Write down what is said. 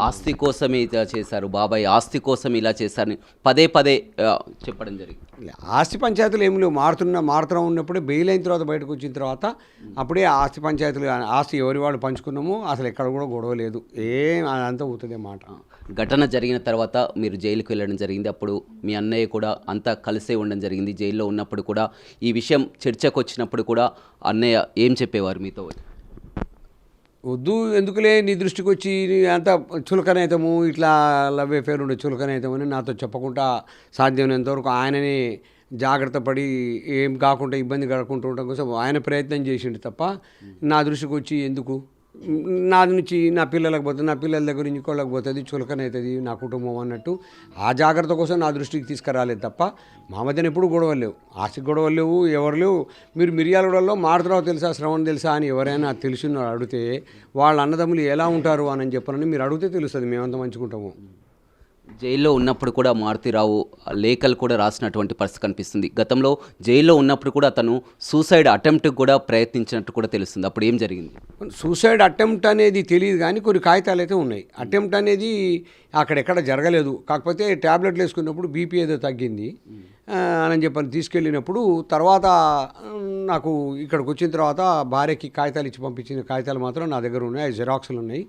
ఆస్తి కోసమే ఇలా చేశారు బాబాయ్, ఆస్తి కోసం ఇలా చేశారని పదే పదే చెప్పడం జరిగింది. ఆస్తి పంచాయతీలు ఏమి లేవు, మారుతూ ఉన్నప్పుడే బెయిల్ అయిన తర్వాత బయటకు వచ్చిన తర్వాత అప్పుడే ఆస్తి పంచాయతీలు, ఆస్తి ఎవరి వాళ్ళు పంచుకున్నాము, అసలు ఎక్కడ కూడా గొడవ లేదు, ఏం అదంతా అవుతుంది మాట. ఘటన జరిగిన తర్వాత మీరు జైలుకి వెళ్ళడం జరిగింది. అప్పుడు మీ అన్నయ్య కూడా అంతా కలిసే ఉండడం జరిగింది. జైల్లో ఉన్నప్పుడు కూడా ఈ విషయం చర్చకు వచ్చినప్పుడు కూడా అన్నయ్య ఏం చెప్పేవారు మీతో? వద్దు, ఎందుకులే, నీ దృష్టికి వచ్చి అంత చులకనైతాము, ఇట్లా లవ్ అఫేర్ ఉండే చులకనైతామని నాతో చెప్పకుండా సాధ్యమైనంత వరకు ఆయనని జాగ్రత్త పడి ఏం కాకుండా ఇబ్బంది కలగకుండా ఉండడం కోసం ఆయన ప్రయత్నం చేసిండు తప్ప నా దృష్టికి వచ్చి ఎందుకు, నా నుంచి నా పిల్లలకు పోతుంది, నా పిల్లల దగ్గర నుంచి ఇంకోళ్ళకి పోతుంది, చులకనవుతుంది నా కుటుంబం అన్నట్టు ఆ జాగ్రత్త కోసం నా దృష్టికి తీసుకురాలేదు తప్ప మా మధ్యన ఎప్పుడు గొడవలు లేవు, ఆస్తి గొడవలు లేవు, ఎవరు లేవు. మీరు మిర్యాలగూడలో మారుతున్నావు తెలుసా, శ్రవణ్ తెలుసా అని ఎవరైనా తెలిసిన అడిగితే వాళ్ళ అన్నదమ్ములు ఎలా ఉంటారు అని చెప్పనని మీరు అడిగితే తెలుస్తుంది మేమంతా మంచుకుంటాము. జైల్లో ఉన్నప్పుడు కూడా మారుతిరావు లేఖలు కూడా రాసినటువంటి పరిస్థితి కనిపిస్తుంది. గతంలో జైల్లో ఉన్నప్పుడు కూడా అతను సూసైడ్ అటెంప్ట్కి కూడా ప్రయత్నించినట్టు కూడా తెలుస్తుంది. అప్పుడు ఏం జరిగింది? సూసైడ్ అటెంప్ట్ అనేది తెలియదు కానీ కొన్ని కాగితాలు అయితే ఉన్నాయి. అటెంప్ట్ అనేది అక్కడెక్కడ జరగలేదు, కాకపోతే ట్యాబ్లెట్లు వేసుకున్నప్పుడు బీపీ ఏదో తగ్గింది అని చెప్పని తీసుకెళ్ళినప్పుడు తర్వాత నాకు ఇక్కడికి వచ్చిన తర్వాత భార్యకి కాగితాలు ఇచ్చి పంపించిన కాగితాలు మాత్రం నా దగ్గర ఉన్నాయి, జిరాక్స్లు ఉన్నాయి.